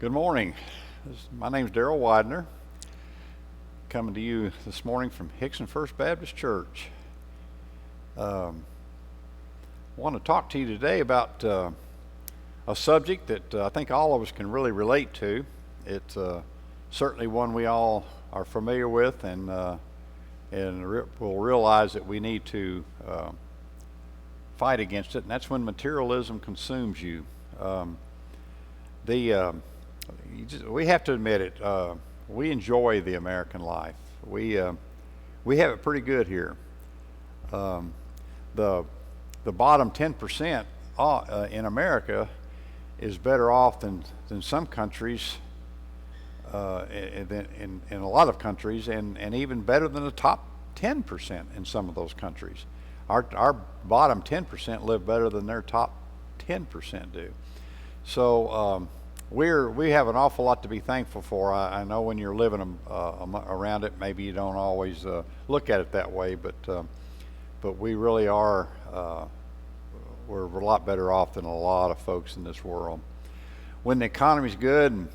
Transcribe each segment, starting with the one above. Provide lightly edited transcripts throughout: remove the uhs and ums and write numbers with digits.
Good morning. My name's Darrell Widner, coming to you this morning from Hixson First Baptist Church. I want to talk to you today about a subject that I think all of us can really relate to. It's certainly one we all are familiar with, and we'll realize that we need to fight against it, and that's when materialism consumes you. We have to admit it. We enjoy the American life. We have it pretty good here. The bottom 10% in America is better off than some countries, in a lot of countries, and even better than the top 10% in some of those countries. Our bottom 10% live better than their top 10% do. So we have an awful lot to be thankful for. I know when you're living around it, maybe you don't always look at it that way, but we really are. We're a lot better off than a lot of folks in this world. When the economy's good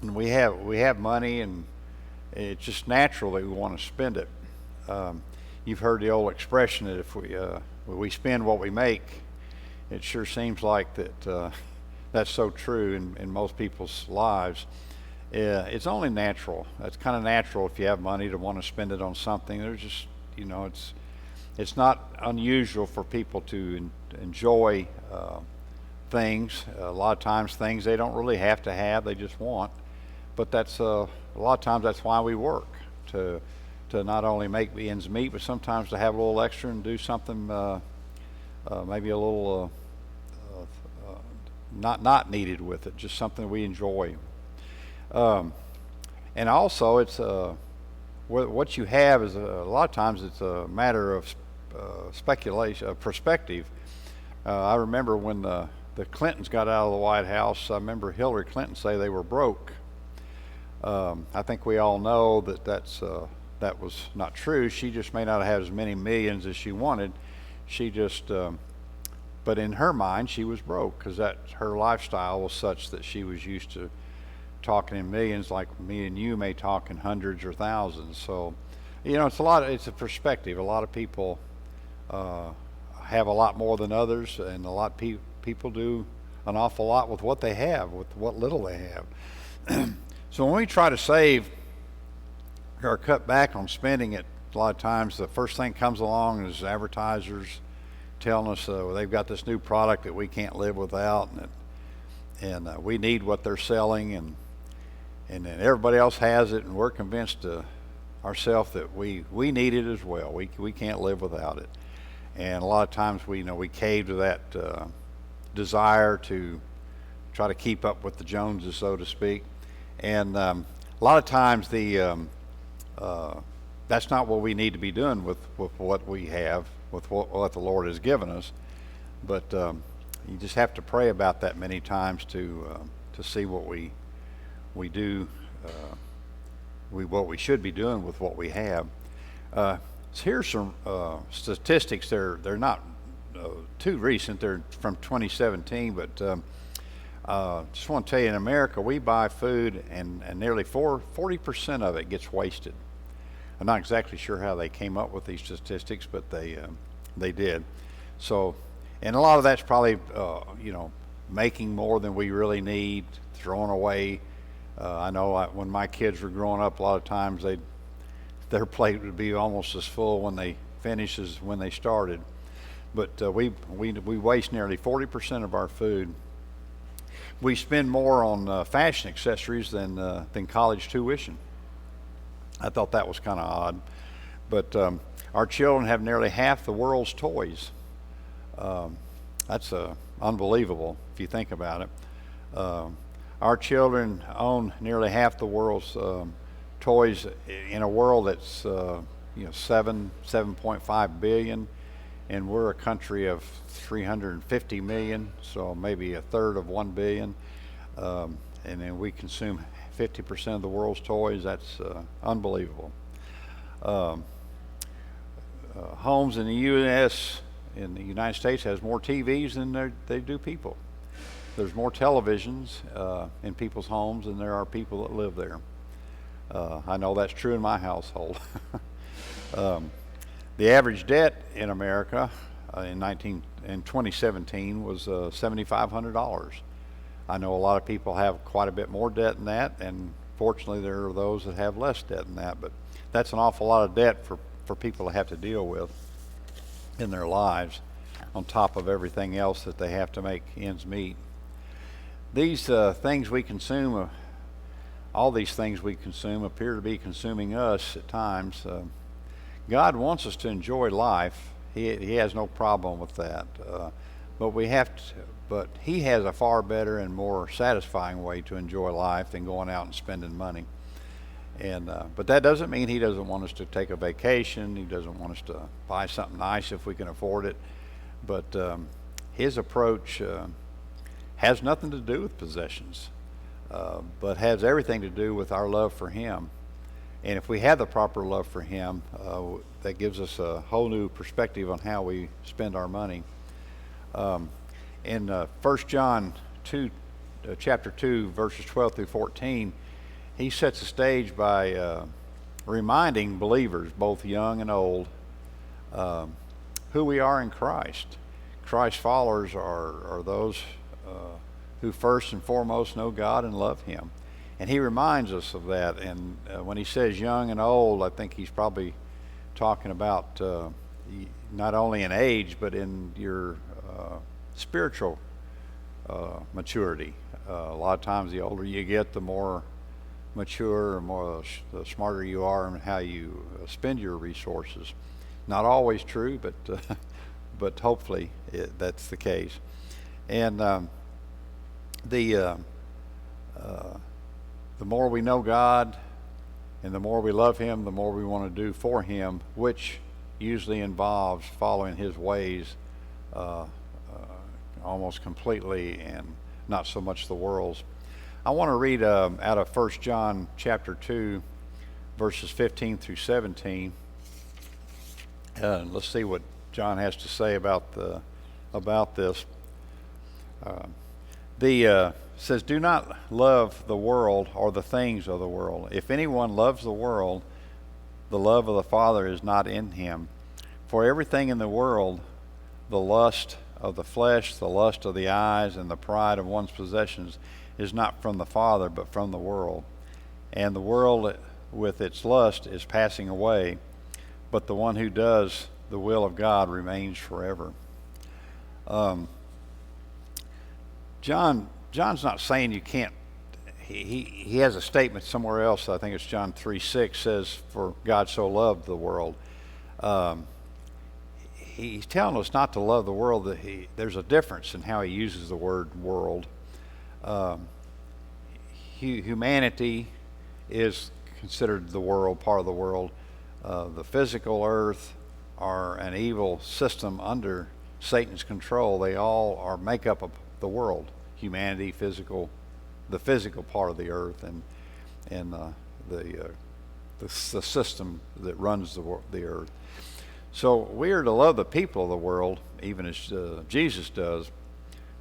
and we have money, and it's just natural that we want to spend it. You've heard the old expression that if we spend what we make. It sure seems like that. That's so true in most people's lives. It's only natural. That's kind of natural if you have money to want to spend it on something. There's just, it's not unusual for people to enjoy things. A lot of times things they don't really have to have, they just want. But that's a lot of times that's why we work, to not only make ends meet, but sometimes to have a little extra and do something maybe a little not needed with it, just something we enjoy. And also, it's what you have is a lot of times it's a matter of speculation, perspective. I remember when the Clintons got out of the White House. I remember Hillary Clinton say they were broke. I think we all know that was not true. She just may not have had as many millions as she wanted. She just but in her mind, she was broke because her lifestyle was such that she was used to talking in millions, like me and you may talk in hundreds or thousands. So, it's a perspective. A lot of people have a lot more than others, and a lot of people do an awful lot with what they have, with what little they have. So when we try to save or cut back on spending it, a lot of times the first thing comes along is advertisers telling us they've got this new product that we can't live without, and we need what they're selling, and then everybody else has it, and we're convinced ourselves that we need it as well. We can't live without it, and a lot of times we cave to that desire to try to keep up with the Joneses, so to speak, and a lot of times that's not what we need to be doing with what we have, with what the Lord has given us. But you just have to pray about that many times to see what we do, what we should be doing with what we have. So here's some statistics. They're not too recent. They're from 2017, but just want to tell you, in America, we buy food, and nearly 40% of it gets wasted. I'm not exactly sure how they came up with these statistics, but they did. So, and a lot of that's probably making more than we really need, throwing away. I know when my kids were growing up, a lot of times their plate would be almost as full when they finish as when they started. But we waste nearly 40% of our food. We spend more on fashion accessories than college tuition. I thought that was kind of odd, but our children have nearly half the world's toys. That's unbelievable if you think about it. Our children own nearly half the world's toys in a world that's 7.5 billion, and we're a country of 350 million, so maybe a third of 1 billion, and then we consume 50% of the world's toys. That's unbelievable. Homes in the U.S., in the United States, has more TVs than they do people. there's more televisions in people's homes than there are people that live there. I know that's true in my household. The average debt in America in 2017 was $7,500. I know a lot of people have quite a bit more debt than that, and fortunately there are those that have less debt than that, but that's an awful lot of debt for people to have to deal with in their lives, on top of everything else that they have to make ends meet. These things we consume, all these things we consume appear to be consuming us at times. God wants us to enjoy life. He has no problem with that. But He has a far better and more satisfying way to enjoy life than going out and spending money. But that doesn't mean He doesn't want us to take a vacation. He doesn't want us to buy something nice if we can afford it. But His approach has nothing to do with possessions, but has everything to do with our love for Him. And if we have the proper love for Him, that gives us a whole new perspective on how we spend our money. In 1 John 2, chapter 2, verses 12 through 14, he sets the stage by reminding believers, both young and old, who we are in Christ. Christ's followers are those who first and foremost know God and love Him. And he reminds us of that. And when he says young and old, I think he's probably talking about not only in age, but in your spiritual maturity. A lot of times the older you get, the more mature, the smarter you are in how you spend your resources. Not always true, but hopefully that's the case. And the more we know God and the more we love Him, the more we want to do for Him, which usually involves following His ways almost completely and not so much the world's. I want to read out of 1 John chapter 2, verses 15 through 17. Let's see what John has to say about this. Says, do not love the world or the things of the world. If anyone loves the world, the love of the Father is not in him. For everything in the world, the lust of the flesh, the lust of the eyes, and the pride of one's possessions is not from the Father, but from the world. And the world with its lust is passing away, but the one who does the will of God remains forever. John's not saying you can't. He has a statement somewhere else. I think it's John 3:6 says, "For God so loved the world." He's telling us not to love the world. That there's a difference in how he uses the word world. Humanity is considered the world, part of the world. The physical earth are an evil system under Satan's control. They all are make up of the world. Humanity, the physical part of the earth, and the system that runs the earth. So we are to love the people of the world, even as Jesus does,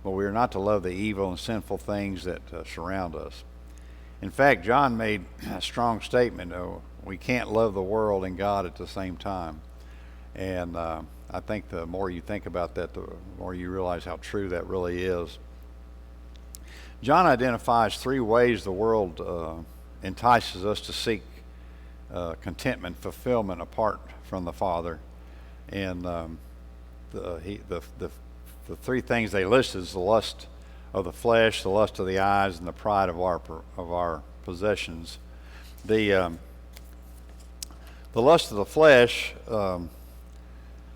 but we are not to love the evil and sinful things that surround us. In fact, John made a strong statement: we can't love the world and God at the same time. And I think the more you think about that, the more you realize how true that really is. John identifies 3 ways the world entices us to seek contentment, fulfillment apart from the Father. And the 3 things they list is the lust of the flesh, the lust of the eyes, and the pride of our possessions. The lust of the flesh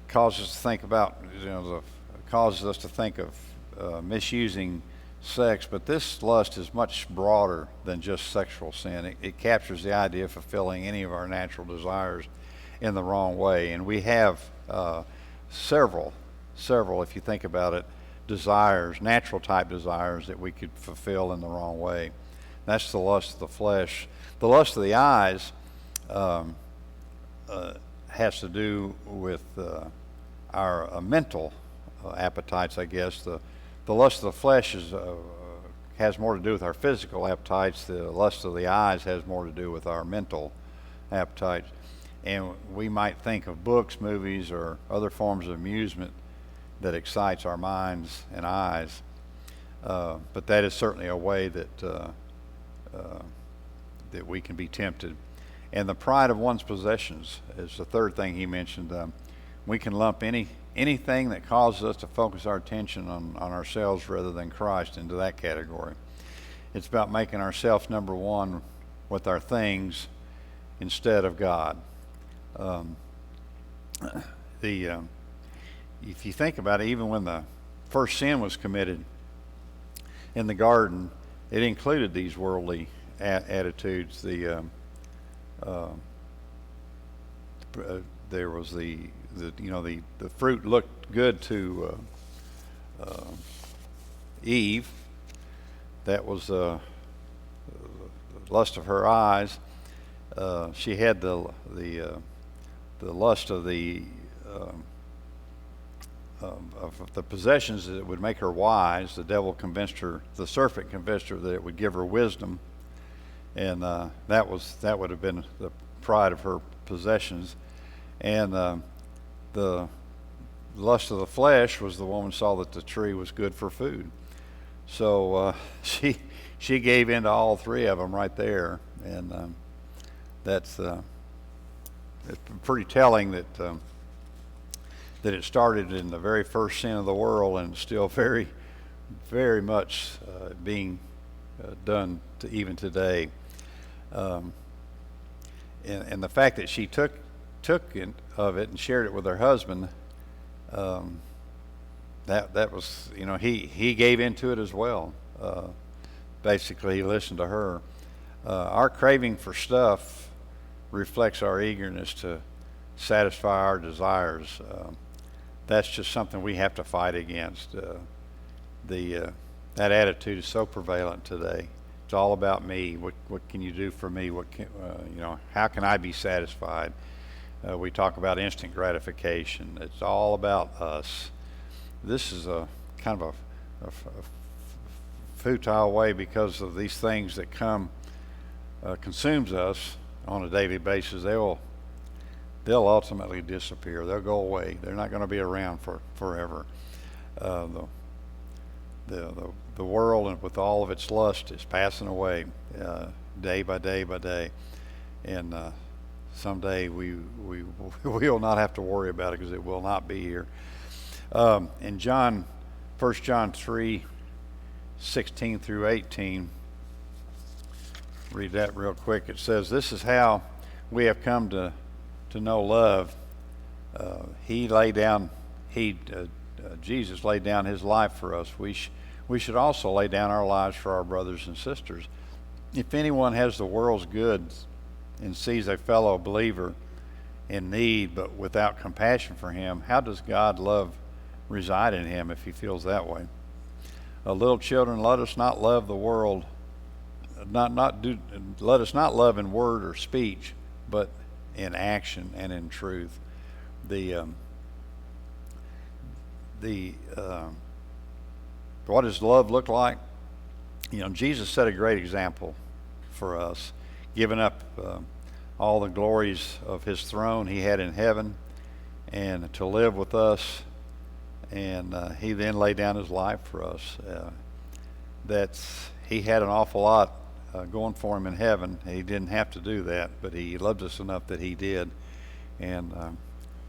causes us to think about, causes us to think of misusing sex, but this lust is much broader than just sexual sin. It captures the idea of fulfilling any of our natural desires in the wrong way, and we have several, if you think about it, desires, natural type desires that we could fulfill in the wrong way. That's the lust of the flesh. The lust of the eyes has to do with our mental appetites, I guess. the lust of the flesh has more to do with our physical appetites. The lust of the eyes has more to do with our mental appetites. And we might think of books, movies, or other forms of amusement that excites our minds and eyes. But that is certainly a way that we can be tempted. And the pride of one's possessions is the third thing he mentioned. We can lump anything that causes us to focus our attention on ourselves rather than Christ into that category. It's about making ourselves number one with our things instead of God. If you think about it, even when the first sin was committed in the garden, it included these worldly attitudes. There was the fruit looked good to Eve. That was the lust of her eyes. She had the lust of the possessions that would make her wise. The devil convinced her, the serpent convinced her that it would give her wisdom, and that would have been the pride of her possessions. And the lust of the flesh was the woman saw that the tree was good for food. So she gave in to all three of them right there, and it's pretty telling that it started in the very first sin of the world, and still very, very much being done even today. And the fact that she took of it and shared it with her husband, that was, he gave into it as well. Basically, he listened to her. Our craving for stuff reflects our eagerness to satisfy our desires. That's just something we have to fight against. That attitude is so prevalent today. It's all about me. What can you do for me? How can I be satisfied? We talk about instant gratification. It's all about us. This is a kind of a futile way, because of these things that consumes us on a daily basis. They'll ultimately disappear. They'll go away. They're not going to be around forever. The world, and with all of its lust, is passing away day by day by day, and someday we will not have to worry about it, because it will not be here. In 1 John 3:16 through 18, read that real quick. It says, "This is how we have come to know love. Jesus laid down his life for us. We should also lay down our lives for our brothers and sisters. If anyone has the world's goods and sees a fellow believer in need but without compassion for him, how does God's love reside in him if he feels that way? Little children, let us not love the world. Let us not love in word or speech, but in action and in truth." What does love look like? Jesus set a great example for us, giving up all the glories of his throne he had in heaven, and to live with us, and he then laid down his life for us. He had an awful lot going for him in heaven. He didn't have to do that, but he loved us enough that he did, and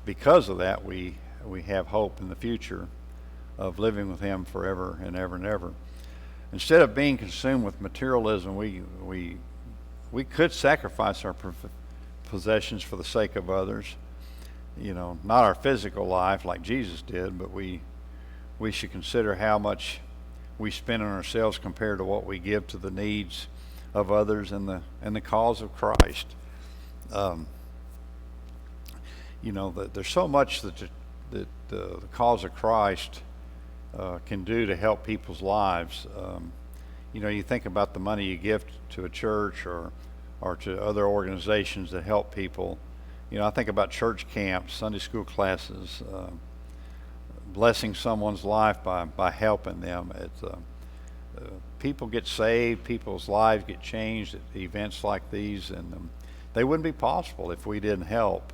because of that, we have hope in the future of living with him forever and ever and ever. Instead of being consumed with materialism, we could sacrifice our possessions for the sake of others. Not our physical life like Jesus did, but we should consider how much we spend on ourselves compared to what we give to the needs of others and the cause of Christ. There's so much that the cause of Christ can do to help people's lives. You think about the money you give to a church or to other organizations that help people. I think about church camps, Sunday school classes, blessing someone's life by helping them. People get saved, people's lives get changed at events like these, and they wouldn't be possible if we didn't help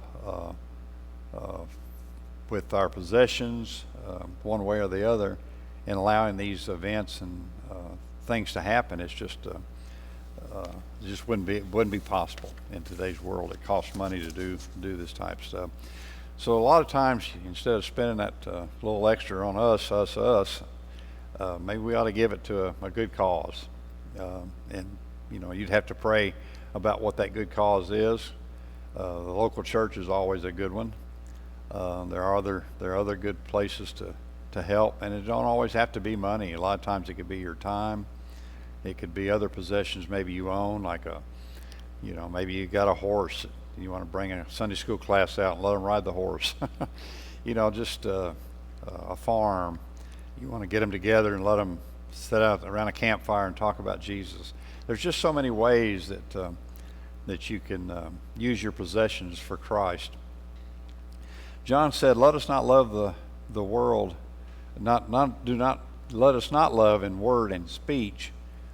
with our possessions, one way or the other, in allowing these events and things to happen. It's just wouldn't be possible in today's world. It costs money to do this type of stuff. So a lot of times, instead of spending that little extra on us, maybe we ought to give it to a good cause. And you'd have to pray about what that good cause is. The local church is always a good one. There are other good places to help, and it don't always have to be money. A lot of times it could be your time. It could be other possessions maybe you own, like maybe you got a horse. You want to bring a Sunday school class out and let them ride the horse. Just a farm. You want to get them together and let them sit out around a campfire and talk about Jesus. There's just so many ways that you can use your possessions for Christ. John said, "Let us not love the world. Let us not love in word and speech,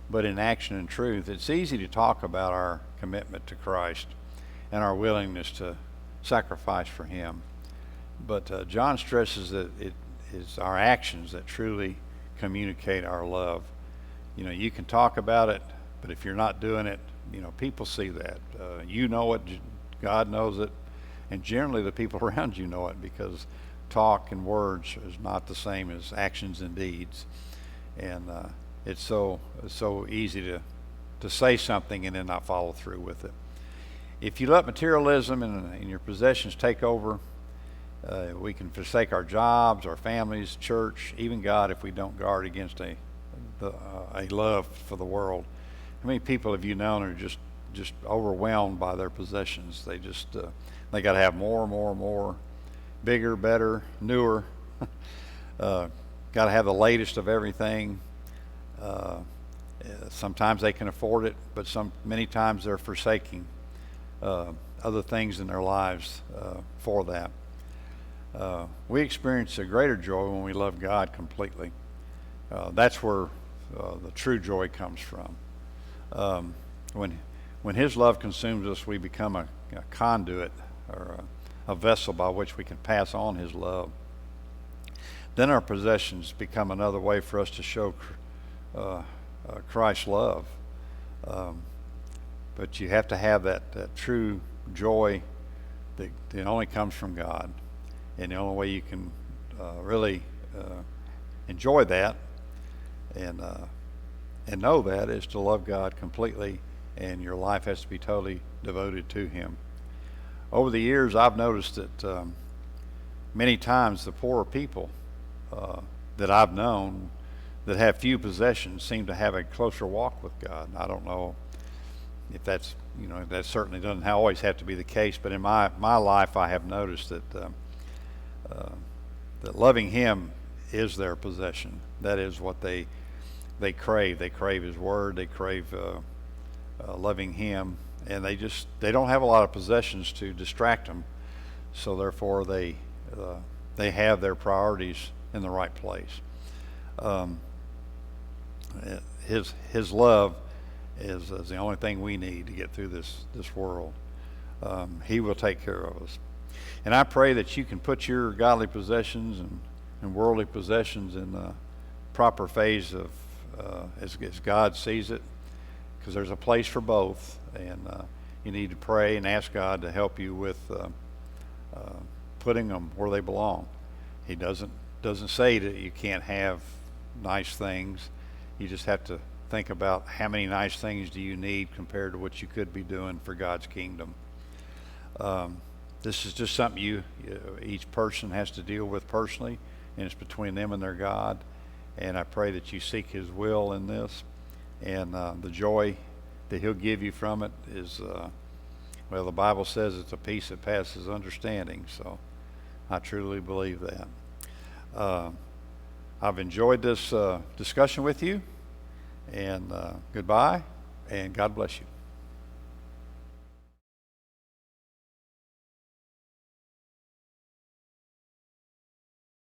but in action and truth." It's easy to talk about our commitment to Christ and our willingness to sacrifice for Him, but John stresses that it is our actions that truly communicate our love. You can talk about it, but if you're not doing it, people see that. You know it, God knows it, and generally the people around you know it, because talk and words is not the same as actions and deeds. And it's so easy to say something and then not follow through with it. If you let materialism and your possessions take over, we can forsake our jobs, our families, church, even God, if we don't guard against a love for the world. How many people have you known are just overwhelmed by their possessions? They got to have more, bigger, better, newer. Got to have the latest of everything. Sometimes they can afford it, but many times they're forsaking other things in their lives for that. We experience a greater joy when we love God completely. That's where the true joy comes from. When His love consumes us, we become a conduit or a vessel by which we can pass on His love. Then our possessions become another way for us to show Christ's love. But you have to have that true joy that only comes from God. And the only way you can really enjoy that and know that is to love God completely, and your life has to be totally devoted to Him. Over the years, I've noticed that many times the poorer people that I've known that have few possessions seem to have a closer walk with God. I don't know if that certainly doesn't always have to be the case, but in my life I have noticed that loving Him is their possession. That is what they crave. They crave His Word. They crave loving Him, and they don't have a lot of possessions to distract them. So therefore, they have their priorities in the right place. His love is the only thing we need to get through this world. He will take care of us. And I pray that you can put your godly possessions and worldly possessions in the proper phase of as God sees it, because there's a place for both, and you need to pray and ask God to help you with putting them where they belong. He doesn't say that you can't have nice things. You just have to think about how many nice things do you need compared to what you could be doing for God's kingdom. This is just something each person has to deal with personally, and it's between them and their God. And I pray that you seek His will in this, and the joy that He'll give you from it is, the Bible says it's a peace that passes understanding. So I truly believe that. I've enjoyed this discussion with you, and goodbye, and God bless you.